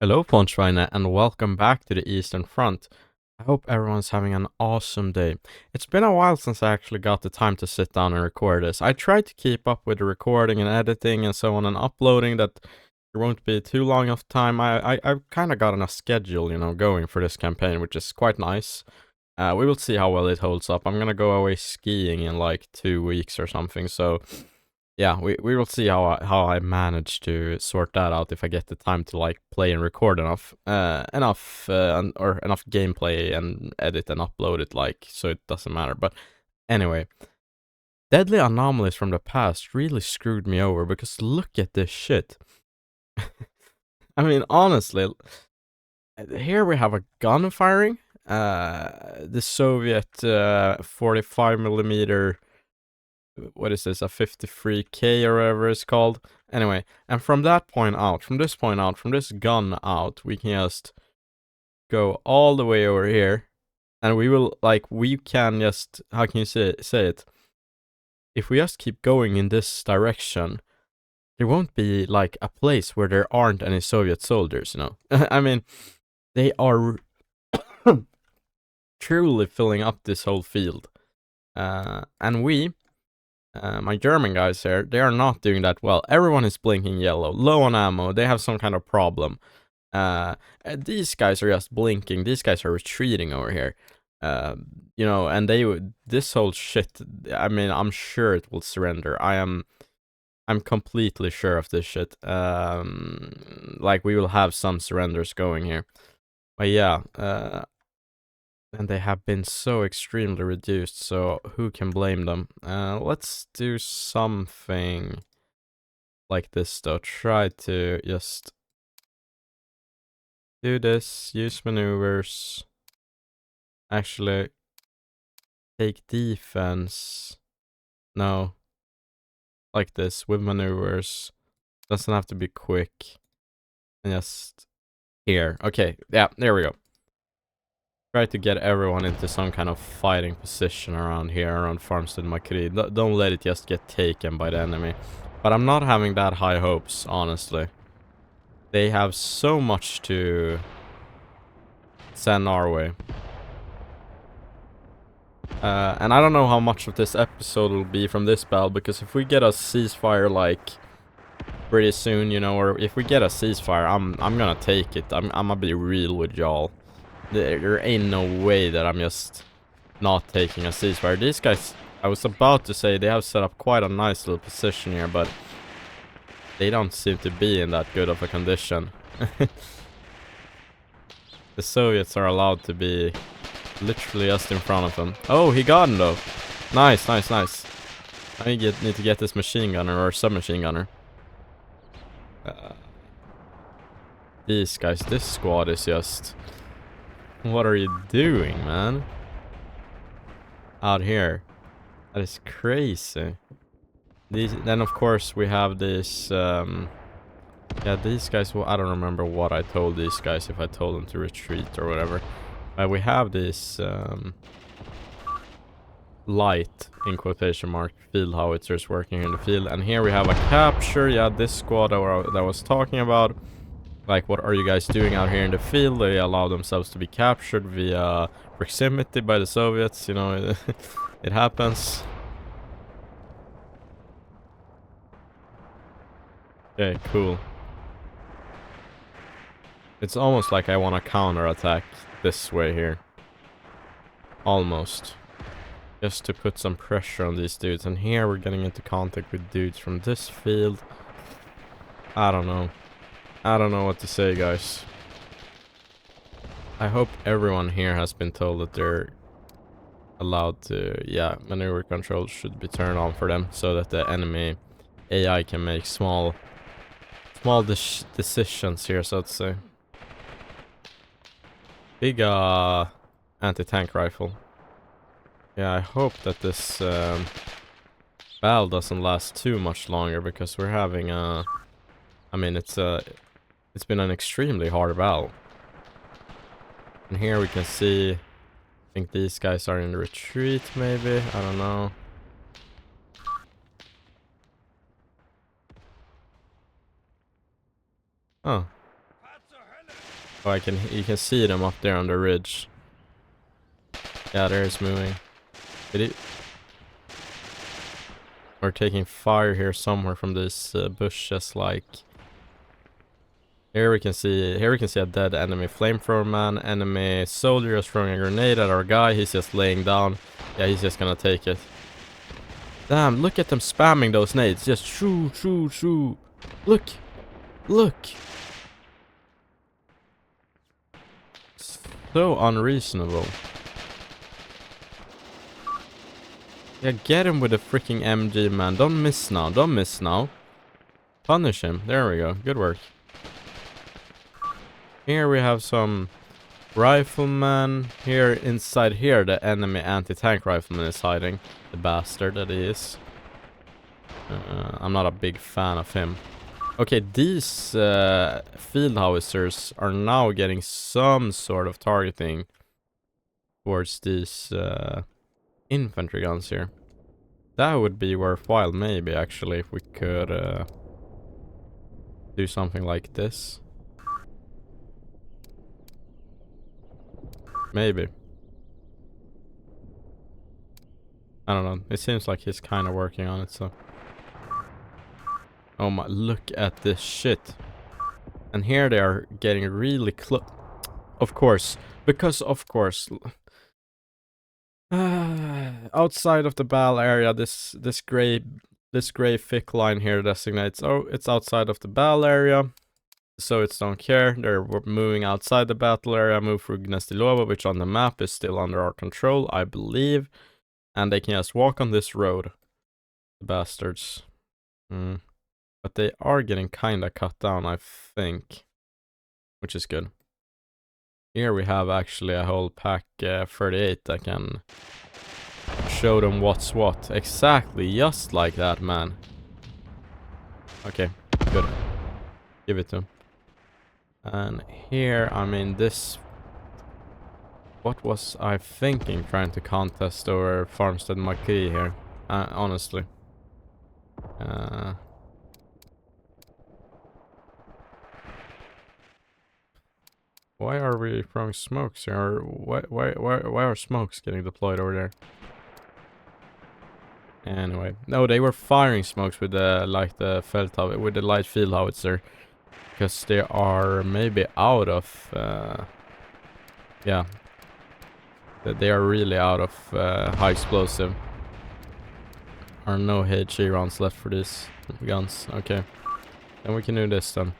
Hello, Ponchvine, and welcome back to the Eastern Front. I hope everyone's having an awesome day. It's been a while since I actually got the time to sit down and record this. I tried to keep up with the recording and editing and so on and uploading that there won't be too long of time. I've kind of gotten a schedule, going for this campaign, which is quite nice. We will see how well it holds up. I'm gonna go away skiing in like 2 weeks or something, so yeah, we will see how I manage to sort that out if I get the time to like play and record or enough gameplay and edit and upload it, like, so it doesn't matter. But anyway, deadly anomalies from the past really screwed me over because look at this shit. I mean, honestly, here we have a gun firing, the Soviet 45 millimeter, what is this, a 53K or whatever it's called. Anyway, and from this point out, from this gun out, we can just go all the way over here, and we can just, how can you say it? If we just keep going in this direction, there won't be like a place where there aren't any Soviet soldiers, I mean, they are truly filling up this whole field. And my German guys here, they are not doing that well. Everyone is blinking yellow, low on ammo, they have some kind of problem. These guys are just blinking, these guys are retreating over here. And this whole shit, I mean, I'm sure it will surrender. I'm completely sure of this shit. Like, we will have some surrenders going here. But yeah, and they have been so extremely reduced, so who can blame them? Let's do something like this though. Try to just do this, use maneuvers. Actually, take defense. No. Like this, with maneuvers. Doesn't have to be quick. And just here. Okay, yeah, there we go. Try to get everyone into some kind of fighting position around here, around Farmstead Mokryy. Don't let it just get taken by the enemy. But I'm not having that high hopes, honestly. They have so much to send our way. And I don't know how much of this episode will be from this battle, because if we get a ceasefire, like, pretty soon, or if we get a ceasefire, I'm gonna take it. I'm gonna be real with y'all. There ain't no way that I'm just not taking a ceasefire. These guys, I was about to say, they have set up quite a nice little position here, but they don't seem to be in that good of a condition. The Soviets are allowed to be literally just in front of them. Oh, he got him though. Nice, nice, nice. I need to get this machine gunner or submachine gunner. These guys, this squad is just... What are you doing, man? Out here. That is crazy. Then of course we have this, yeah, these guys, well, I don't remember what I told these guys, if I told them to retreat or whatever. But we have this, light, in quotation mark, field howitzers working in the field. And here we have a capture, yeah, this squad that I was talking about. Like, what are you guys doing out here in the field? They allow themselves to be captured via proximity by the Soviets, it happens. Okay, cool. It's almost like I want to counterattack this way here. Almost. Just to put some pressure on these dudes. And here we're getting into contact with dudes from this field. I don't know. I don't know what to say, guys. I hope everyone here has been told that they're allowed to... Yeah, maneuver control should be turned on for them, so that the enemy AI can make small decisions here, so to say. Big anti-tank rifle. Yeah, I hope that this battle doesn't last too much longer, because we're having a... I mean, it's been an extremely hard battle. And here we can see... I think these guys are in retreat, maybe? I don't know. Oh. Oh, you can see them up there on the ridge. Yeah, there it's moving. We're taking fire here somewhere from this bushes, like... Here we can see a dead enemy flamethrower man. Enemy soldier is throwing a grenade at our guy. He's just laying down. Yeah, he's just gonna take it. Damn, look at them spamming those nades. Just shoo, shoo, shoo. Look. Look. So unreasonable. Yeah, get him with a freaking MG, man. Don't miss now. Don't miss now. Punish him. There we go. Good work. Here we have some rifleman. Here, inside here, the enemy anti-tank rifleman is hiding. The bastard that he is. I'm not a big fan of him. Okay, these field howitzers are now getting some sort of targeting towards these infantry guns here. That would be worthwhile, maybe, actually, if we could do something like this. Maybe. I don't know. It seems like he's kind of working on it, so... Oh my, look at this shit. And here they are getting really close. Of course. Because, of course... outside of the battle area, this gray thick line here designates, oh, it's outside of the battle area. So it's don't care. They're moving outside the battle area, move through Gnestilova, which on the map is still under our control, I believe. And they can just walk on this road. The bastards. But they are getting kinda cut down, I think. Which is good. Here we have actually a whole pack 38 that can show them what's what. Exactly, just like that, man. Okay, good. Give it to him. And here, I mean, this... What was I thinking trying to contest over Farmstead Mokryy here? Honestly. Why are we throwing smokes here? Or why are smokes getting deployed over there? Anyway, no, they were firing smokes with the with the light field howitzer, because they are maybe out of yeah, they are really out of high explosive. Are no HE rounds left for these guns. Okay, then we can do this then.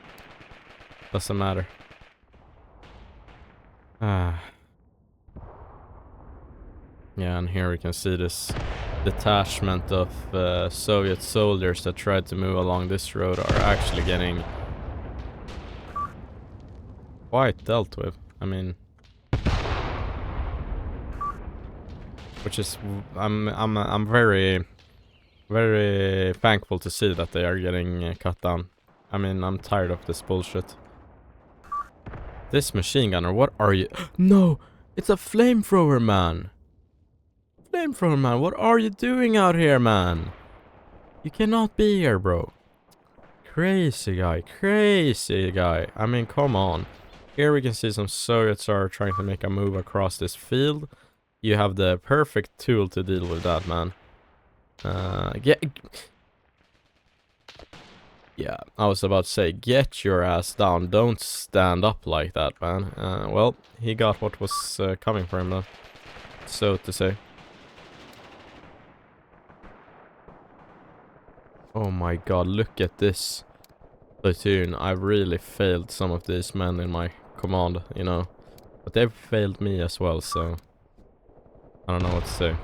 Doesn't matter. Yeah, and here we can see this detachment of Soviet soldiers that tried to move along this road are actually getting quite dealt with. I mean, which is I'm very thankful to see that they are getting cut down. I mean, I'm tired of this bullshit. This machine gunner, what are you? No, it's a flamethrower man. Flamethrower man, what are you doing out here, man? You cannot be here, bro. Crazy guy. I mean, come on. Here we can see some Soviets are trying to make a move across this field. You have the perfect tool to deal with that, man. Yeah, I was about to say, get your ass down. Don't stand up like that, man. Well, he got what was coming for him, though. So to say. Oh my god, look at this platoon. I've really failed some of these men in my command, you know. But they've failed me as well, so... I don't know what to say.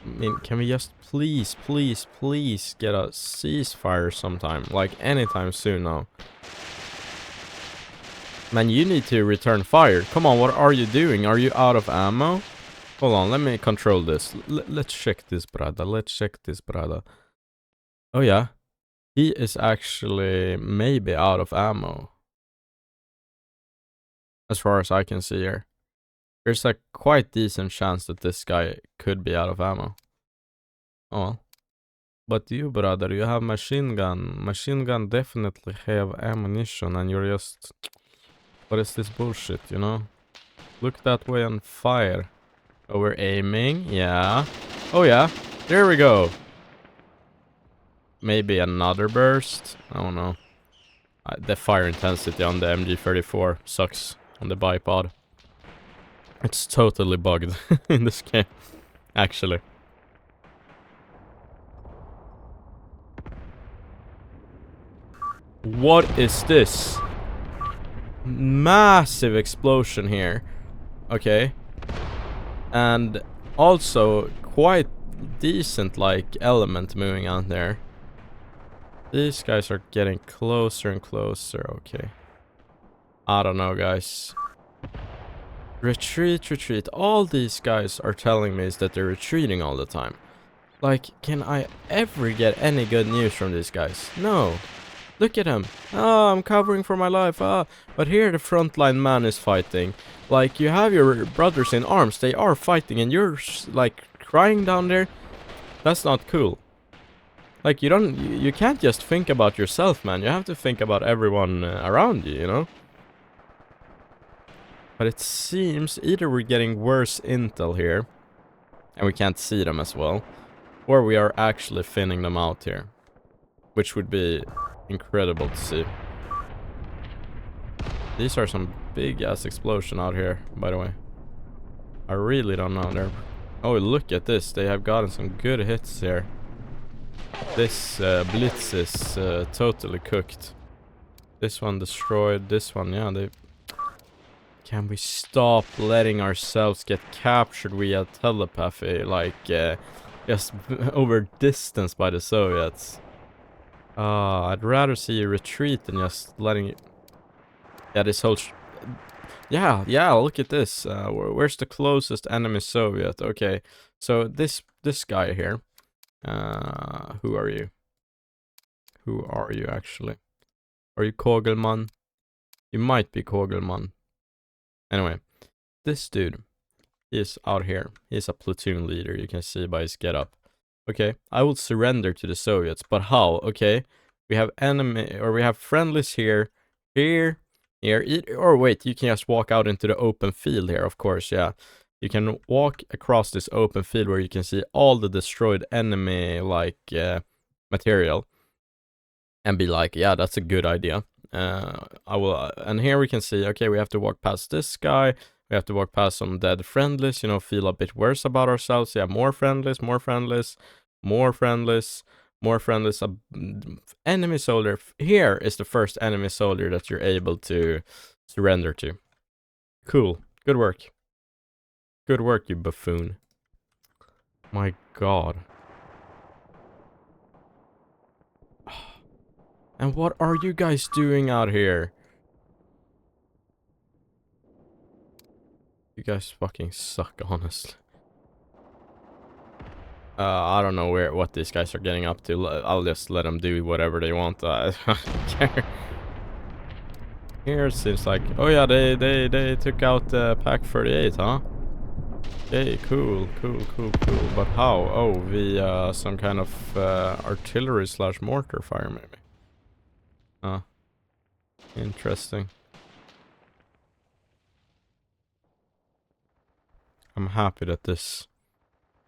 I mean, can we just please get a ceasefire sometime? Like, anytime soon now. Man, you need to return fire. Come on, what are you doing? Are you out of ammo? Hold on, let me control this. Let's check this, brother. Oh, yeah. He is actually maybe out of ammo. As far as I can see here. There's a quite decent chance that this guy could be out of ammo. Oh well. But you, brother, you have machine gun. Machine gun definitely have ammunition, and you're just... What is this bullshit, you know? Look that way and fire. Oh, we're aiming. Yeah. Oh, yeah. There we go. Maybe another burst. I don't know. The fire intensity on the MG34 sucks on the bipod. It's totally bugged in this game, actually. What is this? Massive explosion here. Okay. And also quite decent like element moving on there. These guys are getting closer and closer. Okay. I don't know, guys. Retreat, retreat. All these guys are telling me is that they're retreating all the time. Like, can I ever get any good news from these guys? No. Look at him. Ah, I'm covering for my life. Ah, but here the frontline man is fighting. Like, you have your brothers in arms. They are fighting and you're, like, crying down there. That's not cool. Like, you can't just think about yourself, man. You have to think about everyone around you, you know? But it seems either we're getting worse intel here, and we can't see them as well, or we are actually thinning them out here, which would be incredible to see. These are some big ass explosion out here, by the way. I really don't know. Oh, look at this. They have gotten some good hits here. This blitz is totally cooked. This one destroyed. This one, yeah, they... Can we stop letting ourselves get captured via telepathy, like just over distance by the Soviets? I'd rather see you retreat than just letting it... Yeah, this whole... Yeah, look at this. Where's the closest enemy Soviet? Okay, so this guy here. Who are you? Who are you, actually? Are you Kogelman? You might be Kogelman. Anyway, this dude is out here. He's a platoon leader, you can see by his getup. Okay, I will surrender to the Soviets, but how? Okay, we have enemy, or we have friendlies here, here, or wait, you can just walk out into the open field here, of course, yeah. You can walk across this open field where you can see all the destroyed enemy, like, material. And be like, yeah, that's a good idea. I will, and here we can see, okay, we have to walk past this guy. We have to walk past some dead friendlies, you know, feel a bit worse about ourselves. Yeah, more friendlies, more friendlies, more friendlies, more friendlies. Enemy soldier. Here is the first enemy soldier that you're able to surrender to. Cool. Good work. Good work, you buffoon. My god. And what are you guys doing out here? You guys fucking suck, honestly. I don't know what these guys are getting up to. I'll just let them do whatever they want. I don't care. Here it seems like... Oh yeah, they took out Pack 38, huh? Okay, cool. But how? Oh, via some kind of artillery / mortar fire, maybe. Interesting. I'm happy that this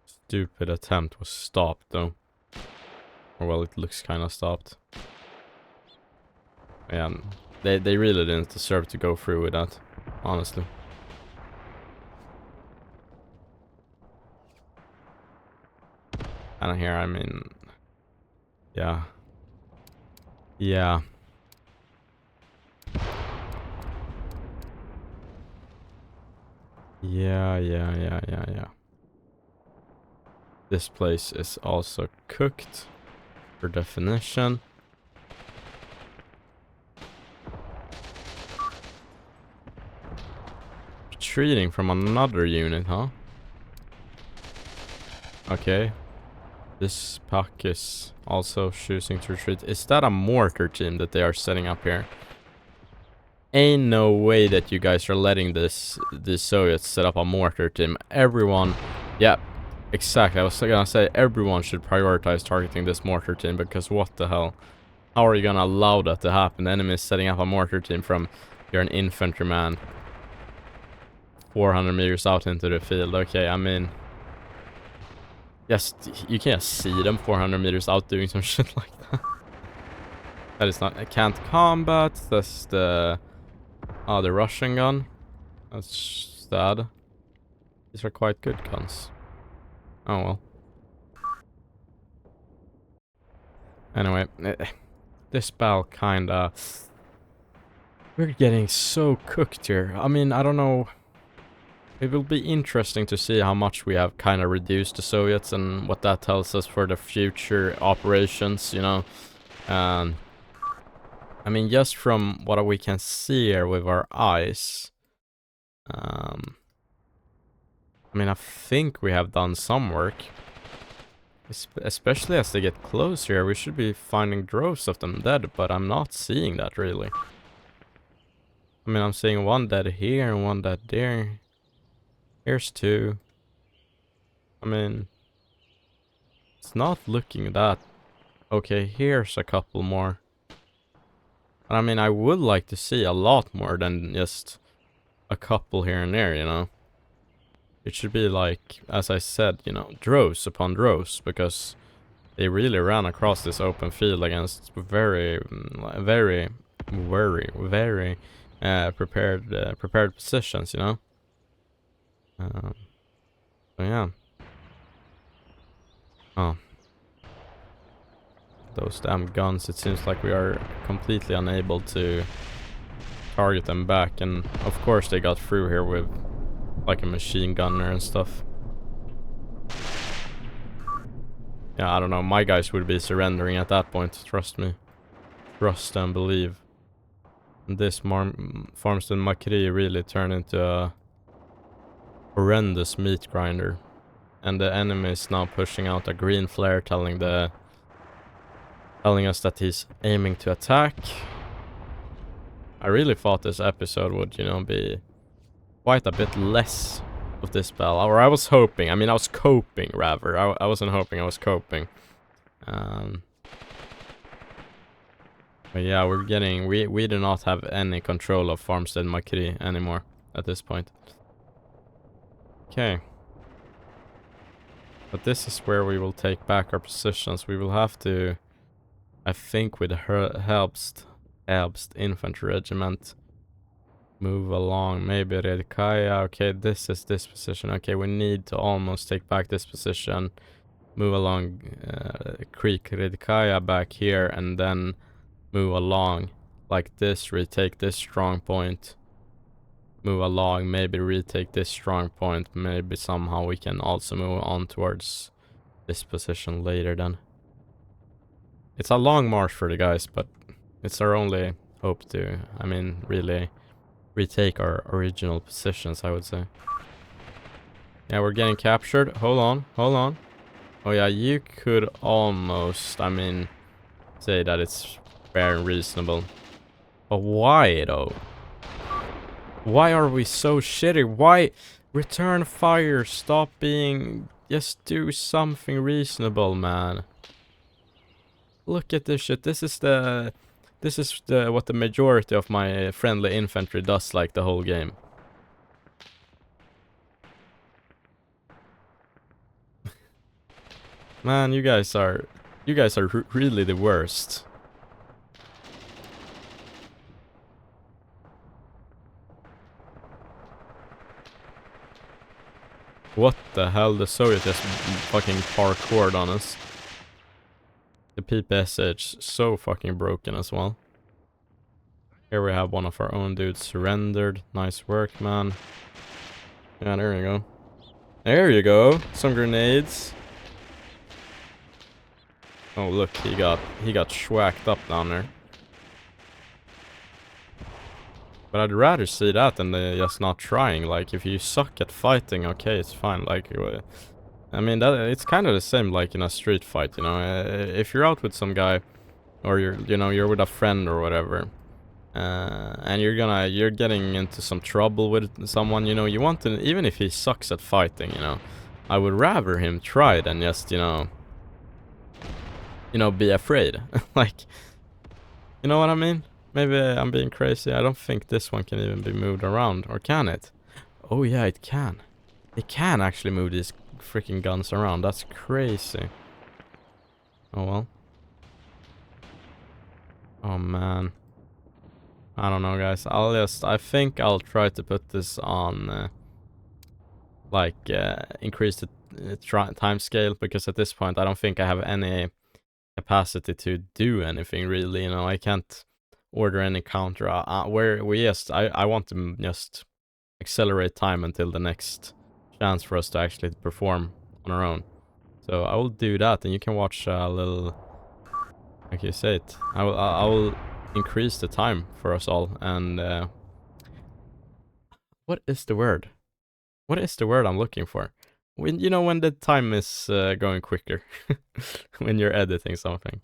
stupid attempt was stopped, though. Or well, it looks kind of stopped. And they really didn't deserve to go through with that, honestly. And here, I mean, yeah. Yeah. Yeah. This place is also cooked, for definition. Retreating from another unit, huh? Okay. This pack is also choosing to retreat. Is that a mortar team that they are setting up here? Ain't no way that you guys are letting this Soviets set up a mortar team. Everyone, yeah, Exactly, I was gonna say everyone should prioritize targeting this mortar team, because what the hell? How are you gonna allow that to happen? The enemy is setting up a mortar team from you're an infantryman 400 meters out into the field. Okay, I mean, yes, you can't see them 400 meters out doing some shit like that. That is not, I can't combat. That's the Russian gun. That's sad. These are quite good guns. Oh well. Anyway, this battle kinda... We're getting so cooked here. I mean, I don't know. It will be interesting to see how much we have kind of reduced the Soviets and what that tells us for the future operations, you know. I mean, just from what we can see here with our eyes, I mean, I think we have done some work. Especially as they get closer here, we should be finding droves of them dead, but I'm not seeing that really. I mean, I'm seeing one dead here and one dead there. Here's two. I mean, it's not looking that... Okay, here's a couple more. I mean, I would like to see a lot more than just a couple here and there, you know. It should be like, as I said, you know, droves upon droves, because they really ran across this open field against very prepared positions, you know. So yeah. Oh. Those damn guns, it seems like we are completely unable to target them back, and of course they got through here with like a machine gunner and stuff. Yeah, I don't know, my guys would be surrendering at that point, trust me. Trust and believe. And this farmstead Mokryy really turned into a horrendous meat grinder. And the enemy is now pushing out a green flare, telling us that he's aiming to attack. I really thought this episode would, you know, be quite a bit less of this battle. Or I was hoping. I mean, I was coping, rather. I wasn't hoping, I was coping. But yeah, we're getting... We do not have any control of farmstead Mokryy anymore at this point. Okay. But this is where we will take back our positions. We will have to... I think with Herbst infantry regiment, move along. Maybe Redkaya. Okay, this is this position. Okay, we need to almost take back this position. Move along Creek Redkaya back here, and then move along like this. Retake this strong point. Move along. Maybe retake this strong point. Maybe somehow we can also move on towards this position later then. It's a long march for the guys, but it's our only hope to, I mean, really retake our original positions, I would say. Yeah, we're getting captured. Hold on. Oh yeah, you could almost, I mean, say that it's fair and reasonable. But why, though? Why are we so shitty? Why? Return fire. Stop being... Just do something reasonable, man. Look at this shit. This is what the majority of my friendly infantry does like the whole game. Man, you guys are really the worst. What the hell? The Soviet just fucking parkoured on us. The PPSH so fucking broken as well. Here we have one of our own dudes surrendered. Nice work, man. Yeah, there you go. There you go. Some grenades. Oh look, he got schwacked up down there. But I'd rather see that than just not trying. Like, if you suck at fighting, okay, it's fine. Like, I mean, it's kind of the same like in a street fight, you know. If you're out with some guy, or you're with a friend or whatever, and you're getting into some trouble with someone, you know, you want to, even if he sucks at fighting, you know, I would rather him try than just, you know, be afraid. Like, you know what I mean? Maybe I'm being crazy. I don't think this one can even be moved around. Or can it? Oh yeah, it can. It can actually move these freaking guns around. That's crazy. Oh well. Oh man. I don't know, guys. I think I'll try to put this on, increase the time scale, because at this point I don't think I have any capacity to do anything really. You know, I can't order any counter. I want to just accelerate time until the next chance for us to actually perform on our own. So I will do that, and you can watch a little, like you say it. I will increase the time for us all, and what is the word? What is the word I'm looking for? When, you know, when the time is going quicker, when you're editing something.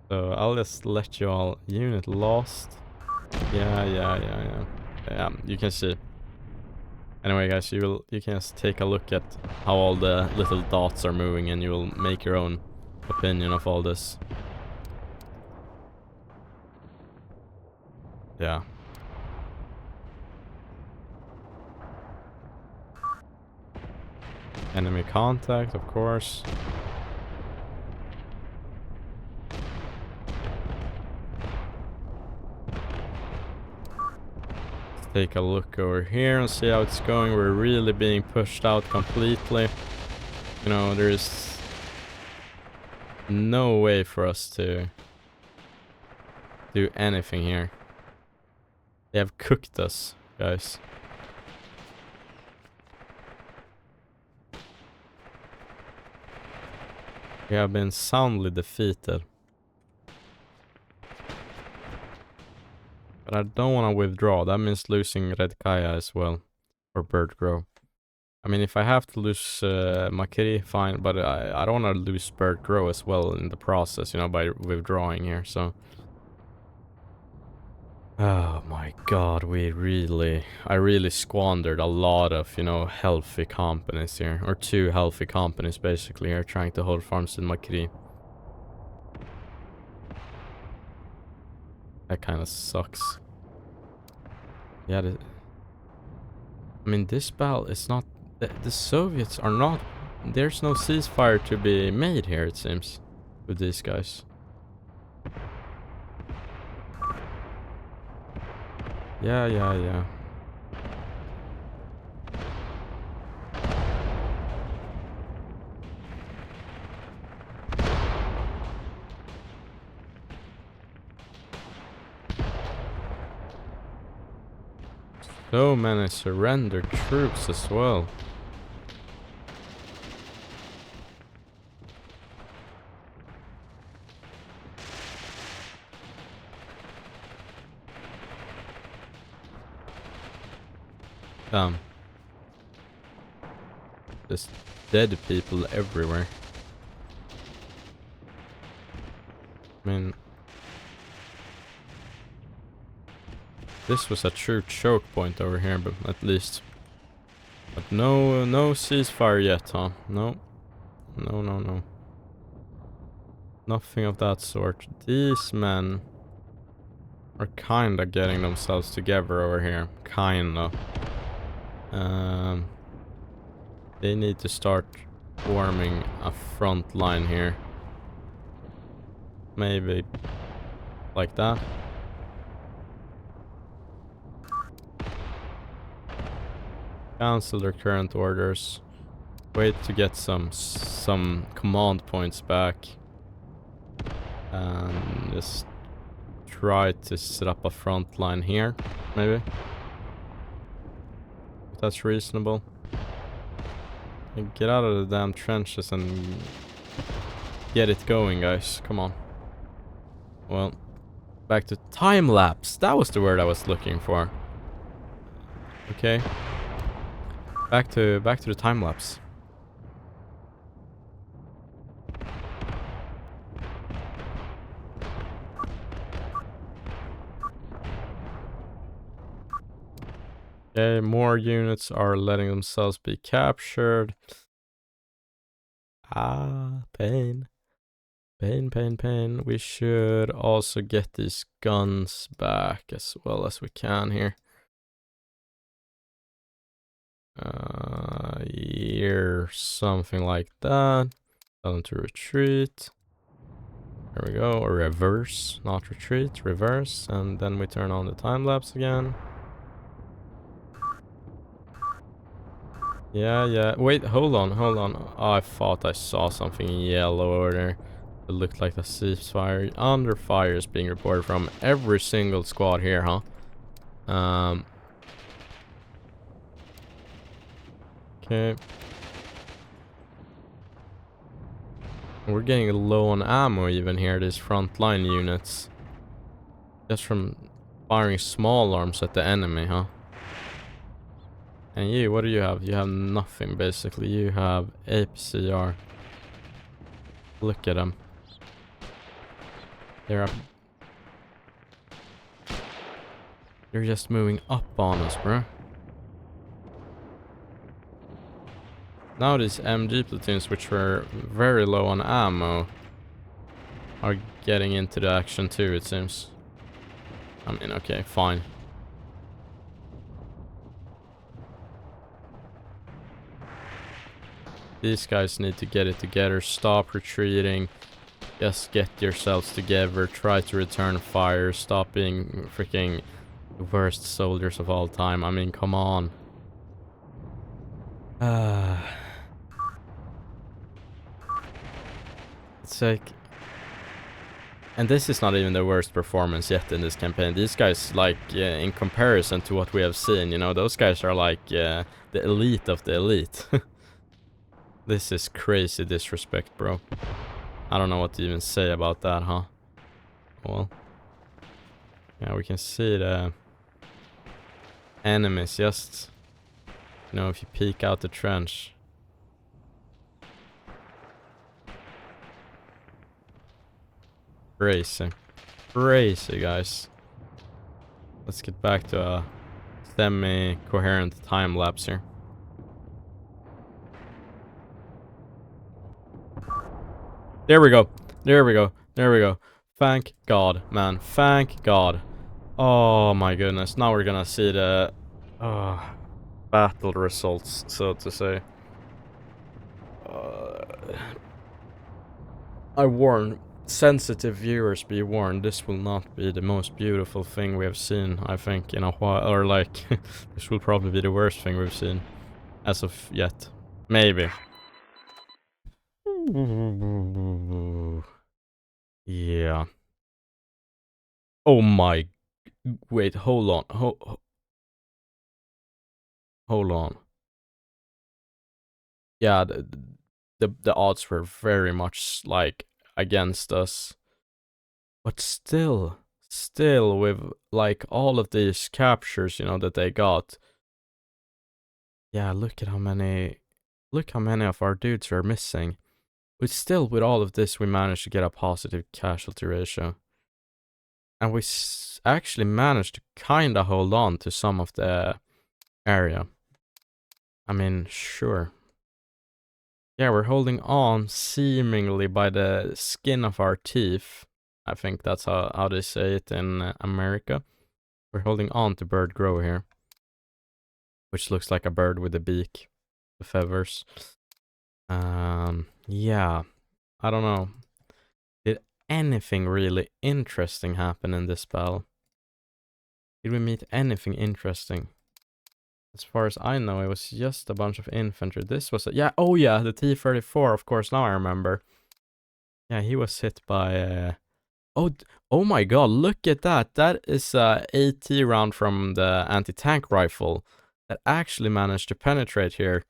So I'll just let you all. Unit lost. Yeah. You can see. Anyway, guys, you can just take a look at how all the little dots are moving, and you will make your own opinion of all this. Yeah. Enemy contact, of course. Let's take a look over here and see how it's going. We're really being pushed out completely. You know, there's no way for us to do anything here. They have cooked us, guys. We have been soundly defeated. But I don't want to withdraw. That means losing Red Kaya as well. Or Bird Grow. I mean, if I have to lose Mokryy, fine. But I don't want to lose Bird Grow as well in the process, you know, by withdrawing here. So. Oh my god, I really squandered a lot of, you know, healthy companies here. Or 2 healthy companies basically here, trying to hold farmstead Mokryy. That kind of sucks. Yeah, I mean, this battle is not... The Soviets are not... There's no ceasefire to be made here, it seems, with these guys. Yeah. So many surrendered troops as well. Damn. Just dead people everywhere. I mean... This was a true choke point over here, but at least. But no ceasefire yet, huh? No. No. Nothing of that sort. These men are kinda getting themselves together over here. Kinda. They need to start forming a front line here. Maybe like that. Cancel their current orders. Wait to get some command points back. And just try to set up a front line here, maybe. If that's reasonable. And get out of the damn trenches and get it going, guys. Come on. Well, back to time lapse. That was the word I was looking for. Okay. Back to the time lapse. Okay, more units are letting themselves be captured. Pain. Pain, pain, pain. We should also get these guns back as well as we can here. Here, something like that. Tell them to retreat. There we go, or reverse, not retreat, reverse, and then we turn on the time lapse again. Yeah, wait, hold on. Oh, I thought I saw something yellow over there. It looked like the ceasefire. Under fire is being reported from every single squad here, huh? Okay. We're getting low on ammo even here, these frontline units. Just from firing small arms at the enemy, huh? And you, what do you have? You have nothing, basically. You have APCR. Look at them. They're just moving up on us, bro. Now these MG platoons, which were very low on ammo, are getting into the action too, it seems. I mean, okay, fine. These guys need to get it together. Stop retreating. Just get yourselves together. Try to return fire. Stop being freaking the worst soldiers of all time. I mean, come on. It's like... And this is not even the worst performance yet in this campaign. These guys, like, in comparison to what we have seen, you know, those guys are like the elite of the elite. This is crazy disrespect, bro. I don't know what to even say about that, huh? Well. Yeah, we can see the enemies just, you know, if you peek out the trench. Crazy. Crazy, guys. Let's get back to a semi-coherent time lapse here. There we go. There we go. There we go. Thank God, man. Thank God. Oh my goodness. Now we're gonna see the battle results, so to say. I warn sensitive viewers, be warned, this will not be the most beautiful thing we have seen, I think, in a while, or like, this will probably be the worst thing we've seen as of yet. Maybe. Yeah. Oh my... Wait, hold on. Hold on. Yeah, the odds were very much, like, against us. But still with, like, all of these captures, you know, that they got. Yeah, look how many of our dudes are missing. But still, with all of this, we managed to get a positive casualty ratio. And we actually managed to kinda hold on to some of the area. I mean, sure. Yeah, we're holding on seemingly by the skin of our teeth. I think that's how they say it in America. We're holding on to bird grow here. Which looks like a bird with a beak. The feathers. Yeah. I don't know. Did anything really interesting happen in this battle? Did we meet anything interesting? As far as I know, it was just a bunch of infantry. This was a... Yeah, oh yeah, the T-34, of course, now I remember. Yeah, he was hit by... Oh my god, look at that. That is a AT round from the anti-tank rifle that actually managed to penetrate here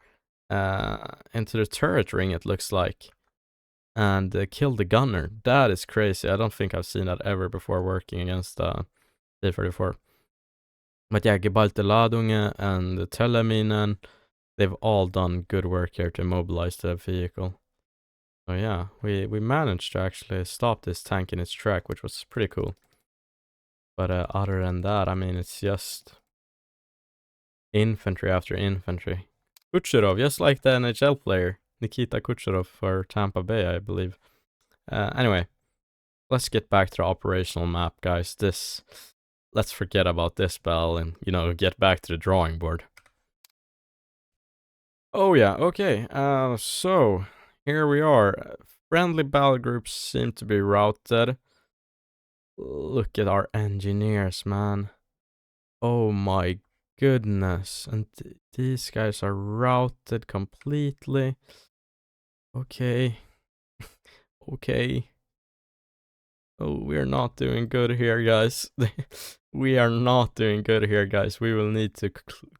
into the turret ring, it looks like. And kill the gunner. That is crazy. I don't think I've seen that ever before working against T-34. But yeah, Gebalteladunge and Telleminen, they've all done good work here to immobilize the vehicle. So yeah, we managed to actually stop this tank in its track, which was pretty cool. But other than that, I mean, it's just infantry after infantry. Kucherov, just like the NHL player. Nikita Kucherov for Tampa Bay, I believe. Anyway, let's get back to the operational map, guys. Let's forget about this spell and, get back to the drawing board. Oh yeah, okay. So here we are. Friendly battle groups seem to be routed. Look at our engineers, man. Oh my goodness. And these guys are routed completely. Okay. Okay. Oh, we're not doing good here, guys. We are not doing good here, guys. We will need to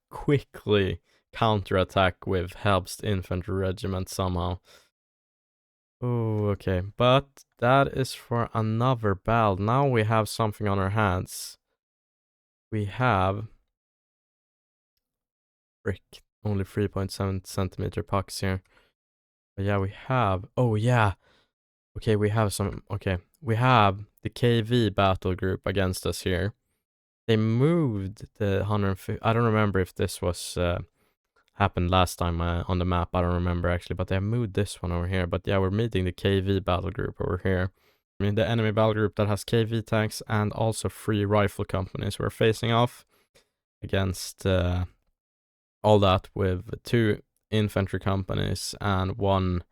quickly counterattack with Helbst Infantry Regiment somehow. Oh, okay. But that is for another battle. Now we have something on our hands. We have... Frick. Only 3.7 centimeter pucks here. But yeah, we have... Oh, yeah. Okay, we have some... Okay. We have the KV battle group against us here. They moved the 150... I don't remember if this was... happened last time on the map. I don't remember actually, but they moved this one over here. But yeah, we're meeting the KV battle group over here. I mean, the enemy battle group that has KV tanks and also 3 rifle companies. We're facing off against all that with 2 infantry companies and 1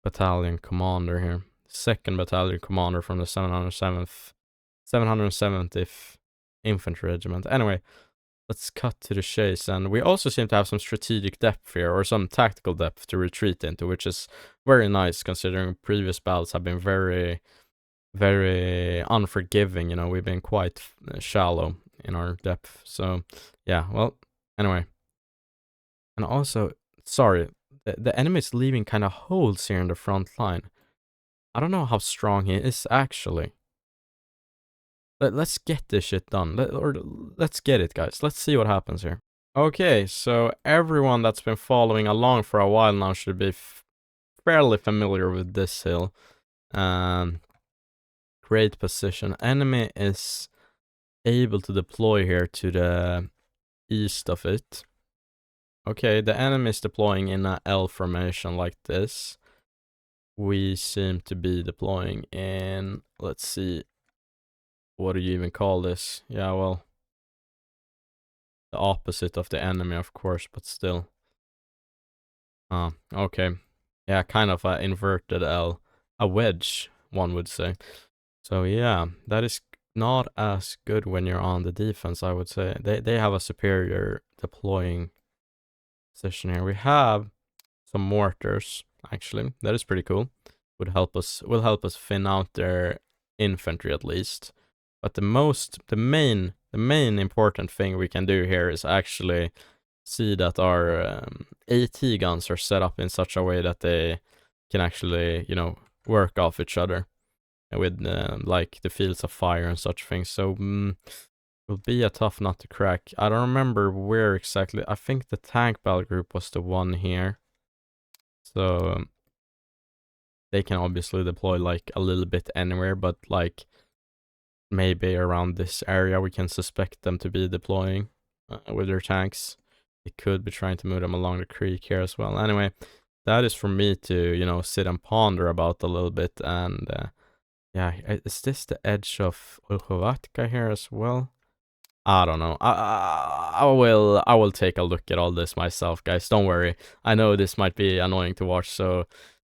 battalion commander here. 2nd battalion commander from the 770th Infantry Regiment. Anyway, let's cut to the chase, and we also seem to have some strategic depth here, or some tactical depth to retreat into, which is very nice considering previous battles have been very, very unforgiving. We've been quite shallow in our depth. So, yeah, well, anyway. And also, sorry, the enemy's leaving kind of holes here in the front line. I don't know how strong he is, actually. Let's get this shit done. Let's get it, guys. Let's see what happens here. Okay, so everyone that's been following along for a while now should be fairly familiar with this hill. Great position. Enemy is able to deploy here to the east of it. Okay, the enemy is deploying in a L formation like this. We seem to be deploying in, let's see, what do you even call this? Yeah, well, the opposite of the enemy, of course, but still. Okay. Yeah, kind of an inverted L. A wedge, one would say. So yeah, that is not as good when you're on the defense, I would say. They have a superior deploying position here. We have some mortars, actually. That is pretty cool. Will help us thin out their infantry at least. But the main important thing we can do here is actually see that our AT guns are set up in such a way that they can actually, work off each other with like the fields of fire and such things. So will be a tough nut to crack. I don't remember where exactly. I think the tank battle group was the one here. So they can obviously deploy like a little bit anywhere, but like maybe around this area we can suspect them to be deploying with their tanks. They could be trying to move them along the creek here as well. Anyway, that is for me to, sit and ponder about a little bit. And yeah, is this the edge of Ukhovatka here as well? I don't know. I will take a look at all this myself, guys. Don't worry. I know this might be annoying to watch, so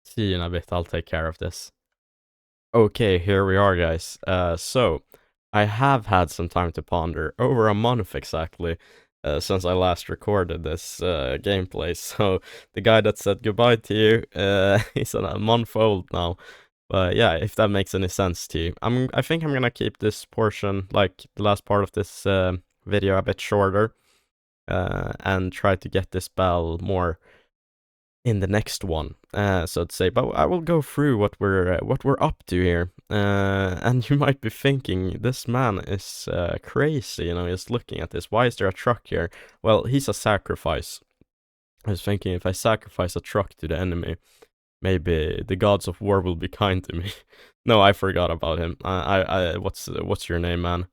see you in a bit. I'll take care of this. Okay, here we are, guys. So I have had some time to ponder, over a month exactly, since I last recorded this gameplay. So the guy that said goodbye to you, he's a month old now. But yeah, if that makes any sense to you, I think I'm gonna keep this portion, like the last part of this video, a bit shorter, and try to get this battle more in the next one, so to say. But I will go through what we're up to here, and you might be thinking, this man is crazy, he's looking at this. Why is there a truck here? Well, he's a sacrifice. I was thinking, if I sacrifice a truck to the enemy, maybe the gods of war will be kind to me. No, I forgot about him. What's your name, man?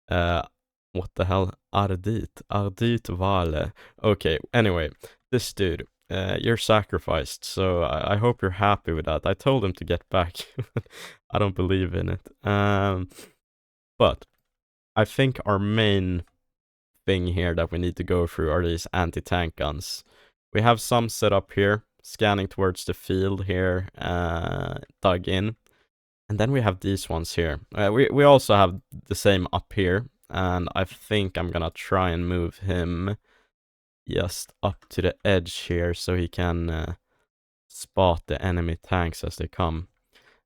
What the hell? Ardit Vale. Okay, anyway, this dude. you're sacrificed, so I hope you're happy with that. I told him to get back. I don't believe in it. But I think our main thing here that we need to go through are these anti-tank guns. We have some set up here, scanning towards the field here, dug in. And then we have these ones here. We also have the same up here, and I think I'm gonna try and move him just up to the edge here so he can spot the enemy tanks as they come.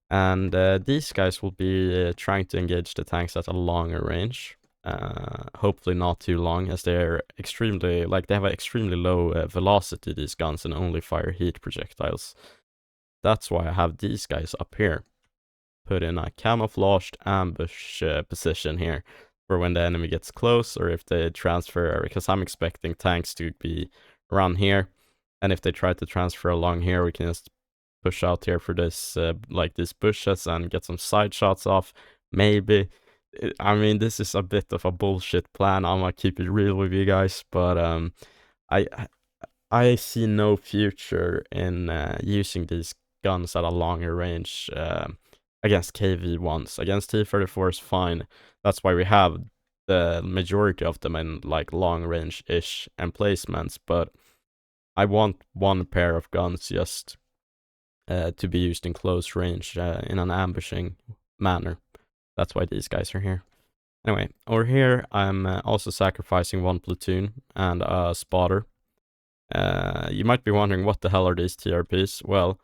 And these guys will be trying to engage the tanks at a longer range. Hopefully not too long, as they're extremely, like, they have an extremely low velocity, these guns, and only fire heat projectiles. That's why I have these guys up here. Put in a camouflaged ambush position here for when the enemy gets close, or if they transfer, because I'm expecting tanks to be around here, and if they try to transfer along here, we can just push out here for this, like these bushes, and get some side shots off, maybe. I mean, this is a bit of a bullshit plan, I'm gonna keep it real with you guys, but I I see no future in using these guns at a longer range against KV1s. Against T-34 is fine. That's why we have the majority of them in like long range-ish emplacements, but I want one pair of guns just to be used in close range in an ambushing manner. That's why these guys are here. Anyway, over here I'm also sacrificing one platoon and a spotter. You might be wondering, what the hell are these TRPs? Well,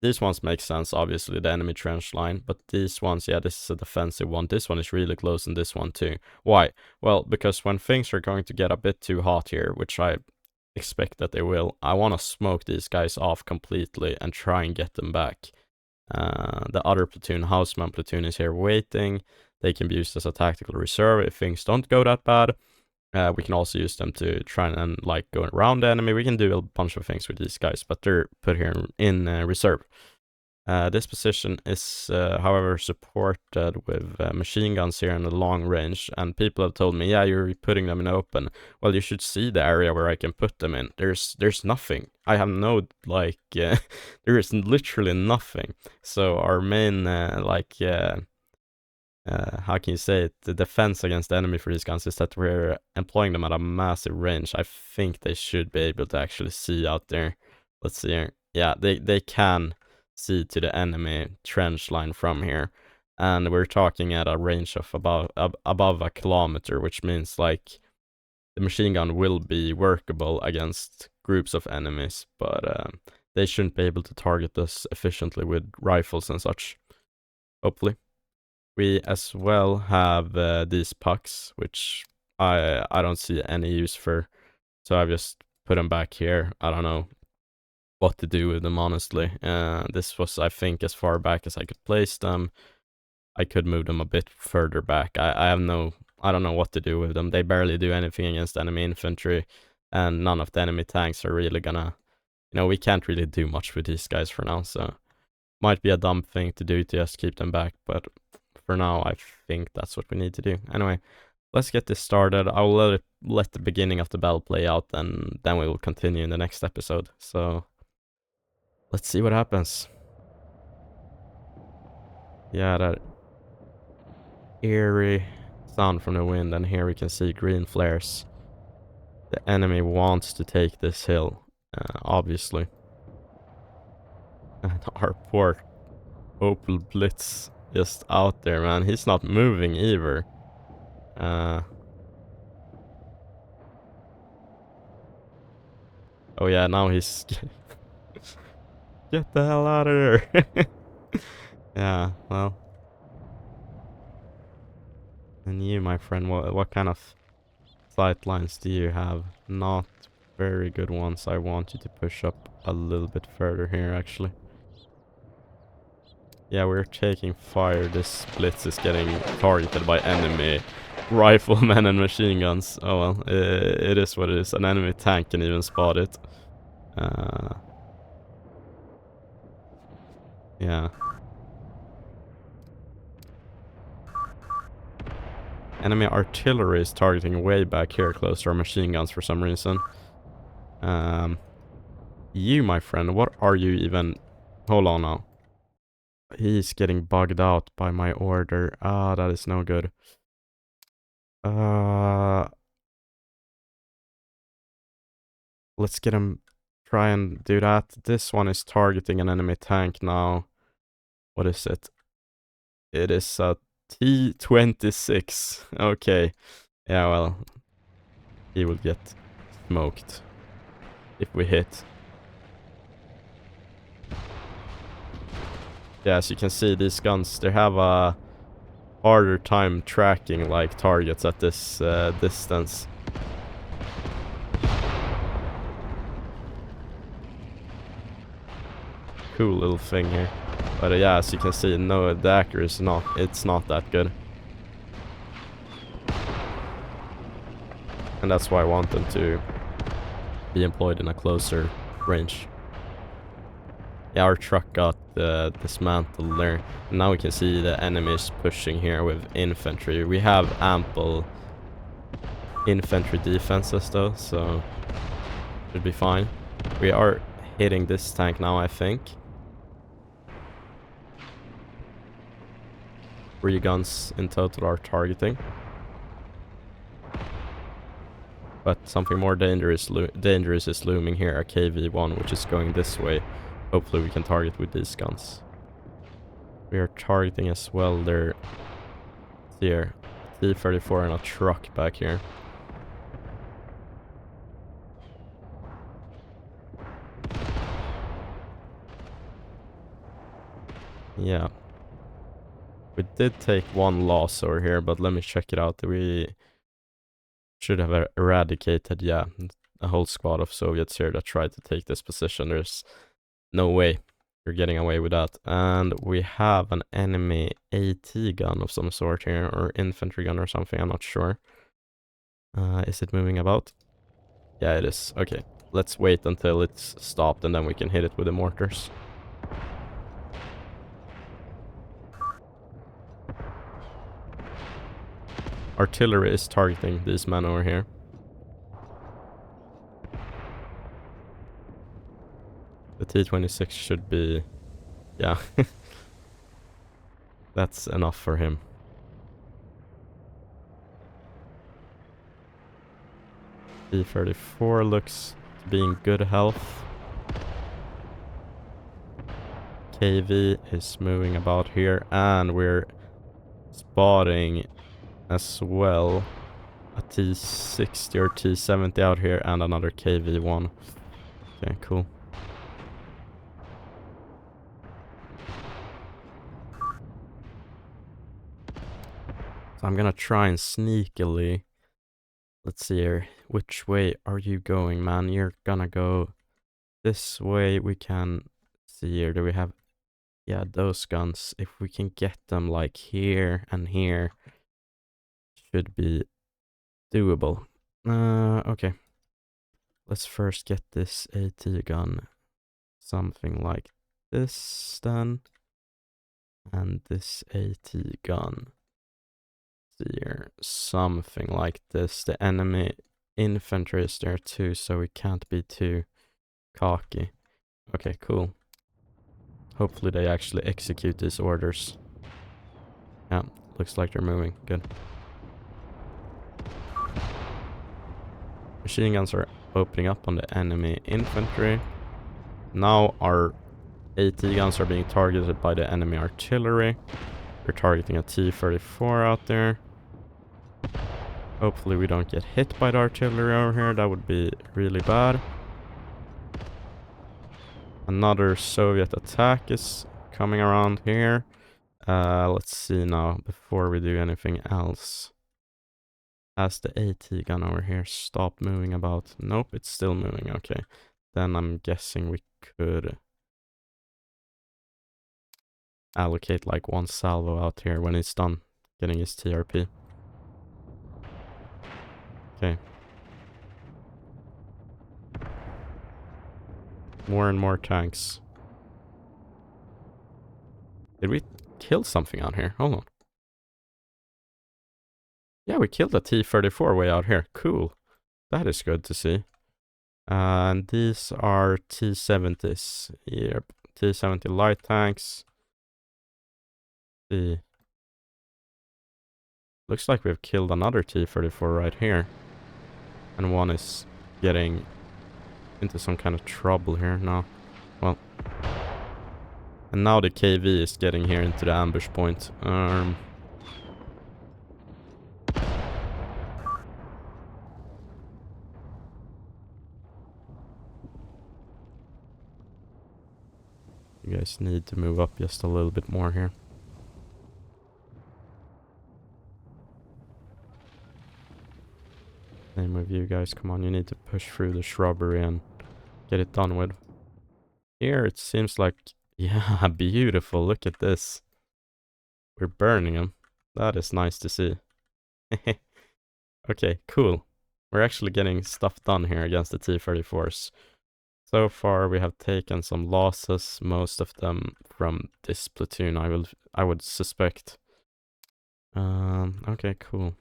these ones make sense, obviously, the enemy trench line, but these ones, yeah, this is a defensive one. This one is really close, and this one too. Why? Well, because when things are going to get a bit too hot here, which I expect that they will, I want to smoke these guys off completely and try and get them back. The other platoon, Houseman platoon, is here waiting. They can be used as a tactical reserve if things don't go that bad. We can also use them to try and like go around the enemy. We can do a bunch of things with these guys, but they're put here in reserve. This position is, however, supported with machine guns here in the long range, and people have told me, yeah, you're putting them in open. Well, you should see the area where I can put them in. There's nothing. I have no, like, there is literally nothing. So our main, how can you say it, the defense against the enemy for these guns is that we're employing them at a massive range. I think they should be able to actually see out there. Let's see here. Yeah, they can see to the enemy trench line from here, and we're talking at a range of about above a kilometer, which means like the machine gun will be workable against groups of enemies, but they shouldn't be able to target us efficiently with rifles and such, hopefully. We as well have these pucks, which I don't see any use for, so I've just put them back here. I don't know what to do with them, honestly. This was, I think, as far back as I could place them. I could move them a bit further back. I don't know what to do with them. They barely do anything against enemy infantry, and none of the enemy tanks are really gonna, we can't really do much with these guys for now, so might be a dumb thing to do to just keep them back, but for now, I think that's what we need to do. Anyway, let's get this started. I'll let the beginning of the battle play out, and then we will continue in the next episode. So, let's see what happens. Yeah, that eerie sound from the wind, and here we can see green flares. The enemy wants to take this hill, obviously. And our poor Opel Blitz just out there, man. He's not moving either. Oh yeah, now he's get the hell out of there. Yeah, well. And you, my friend, what kind of sight lines do you have? Not very good ones. I want you to push up a little bit further here, actually. Yeah, we're taking fire. This blitz is getting targeted by enemy riflemen and machine guns. Oh well, it is what it is. An enemy tank can even spot it. Yeah. Enemy artillery is targeting way back here close to our machine guns for some reason. You, my friend, what are you even... Hold on now. He's getting bugged out by my order. Ah, that is no good. Let's get him... Try and do that. This one is targeting an enemy tank now. What is it? It is a T-26. Okay. Yeah, well... He will get smoked. If we hit. Yeah, as you can see, these guns, they have a harder time tracking like targets at this distance. Cool little thing here. But yeah, as you can see, no, the accuracy is not, it's not that good. And that's why I want them to be employed in a closer range. Yeah, our truck got dismantled there. And now we can see the enemies pushing here with infantry. We have ample infantry defenses though, so should be fine. We are hitting this tank now, I think. 3 guns in total are targeting. But something more dangerous is looming here, a KV-1, which is going this way. Hopefully we can target with these guns. We are targeting as well there. Here, T-34 and a truck back here. Yeah. We did take 1 loss over here, but let me check it out. We should have eradicated, yeah, a whole squad of Soviets here that tried to take this position. There's no way you're getting away with that. And we have an enemy AT gun of some sort here, or infantry gun or something, I'm not sure. Is it moving about? Yeah, it is. Okay, let's wait until it's stopped and then we can hit it with the mortars. Artillery is targeting these men over here. The T-26 should be... yeah. That's enough for him. T-34 looks to be in good health. KV is moving about here, and we're spotting as well a T-60 or T-70 out here and another KV-1. Okay, cool. So I'm gonna try and sneakily... Let's see here. Which way are you going, man? You're gonna go this way. We can see here. Do we have... yeah, those guns. If we can get them like here and here, should be doable. Okay. Let's first get this AT gun. Something like this then. And this AT gun. Here, something like this. The enemy infantry is there too, so we can't be too cocky. Okay, cool. Hopefully they actually execute these orders. Yeah, looks like they're moving. Good. Machine guns are opening up on the enemy infantry. Now our AT guns are being targeted by the enemy artillery. We're targeting a T-34 out there. Hopefully we don't get hit by the artillery over here. That would be really bad. Another Soviet attack is coming around here. Let's see now before we do anything else. Has the AT gun over here stopped moving about? Nope, it's still moving. Okay. Then I'm guessing we could allocate like 1 salvo out here when he's done getting his TRP. Okay. More and more tanks. Did we kill something out here? Hold on. Yeah, we killed a T-34 way out here. Cool. That is good to see. And these are T-70s. Yep, T-70 light tanks. The looks like we've killed another T-34 right here. And one is getting into some kind of trouble here now. Well. And now the KV is getting here into the ambush point. You guys need to move up just a little bit more here. Same with you guys. Come on, you need to push through the shrubbery and get it done with. Here it seems like, yeah, beautiful. Look at this. We're burning them. That is nice to see. Okay, cool. We're actually getting stuff done here against the T-34s. So far we have taken some losses, most of them from this platoon, I would suspect. Okay, cool.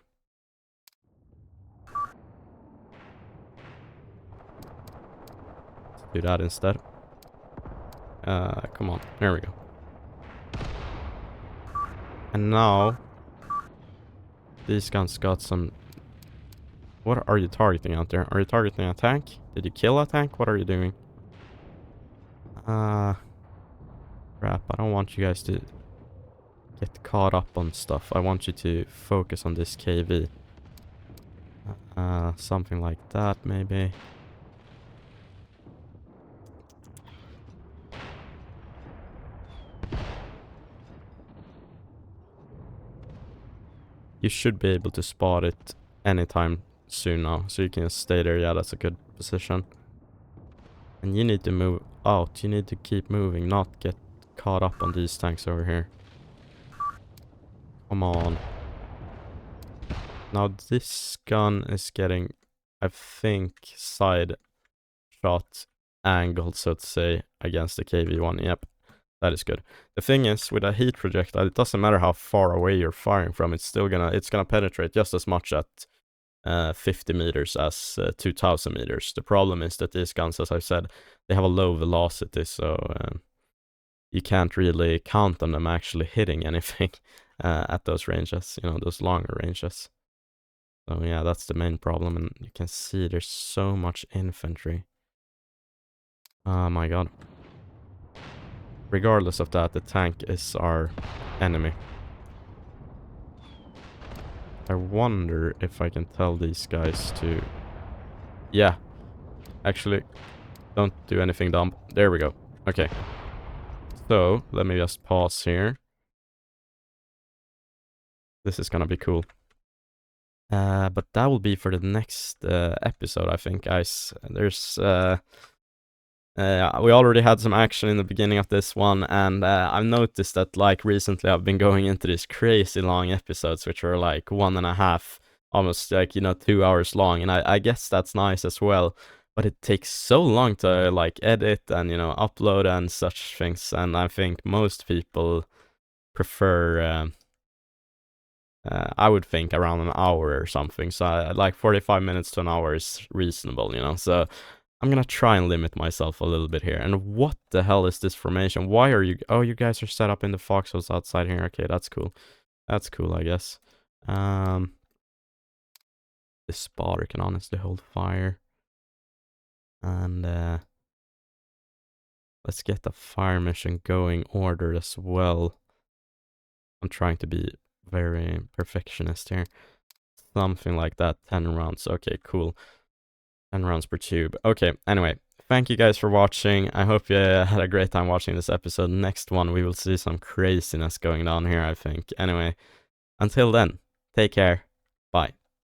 Let's do that instead. Come on, there we go. And now these guns got some... What are you targeting out there? Are you targeting a tank? Did you kill a tank? What are you doing? Crap, I don't want you guys to get caught up on stuff. I want you to focus on this KV. Something like that, maybe. You should be able to spot it anytime soon now, so you can stay there. Yeah, that's a good position. And you need to move out. You need to keep moving, not get caught up on these tanks over here. Come on. Now this gun is getting, I think, side shot angled, so to say, against the KV-1. Yep, that is good. The thing is, with a heat projectile, it doesn't matter how far away you're firing from. It's gonna penetrate just as much at 50 meters as 2000 meters. The problem is that these guns, as I said, they have a low velocity, so you can't really count on them actually hitting anything at those ranges, you know, those longer ranges. So yeah, that's the main problem, and you can see there's so much infantry. Oh my god. Regardless of that, the tank is our enemy. I wonder if I can tell these guys to... Yeah. Actually, don't do anything dumb. There we go. Okay. So, let me just pause here. This is gonna be cool. But that will be for the next episode, I think, guys. There's... we already had some action in the beginning of this one, and I've noticed that, like, recently I've been going into these crazy long episodes, which are like 1.5, almost like, you know, 2 hours long, and I guess that's nice as well, but it takes so long to, like, edit and, you know, upload and such things, and I think most people prefer, I would think around an hour or something, so like 45 minutes to an hour is reasonable, you know, so I'm gonna try and limit myself a little bit here. And what the hell is this formation? Why are you... Oh, you guys are set up in the foxholes outside here. Okay, that's cool. That's cool, I guess. This spotter can honestly hold fire. And let's get the fire mission going ordered as well. I'm trying to be very perfectionist here. Something like that. 10 rounds. Okay, cool. 10 rounds per tube. Okay, anyway, thank you guys for watching. I hope you had a great time watching this episode. Next one, we will see some craziness going on here, I think. Anyway, until then, take care. Bye.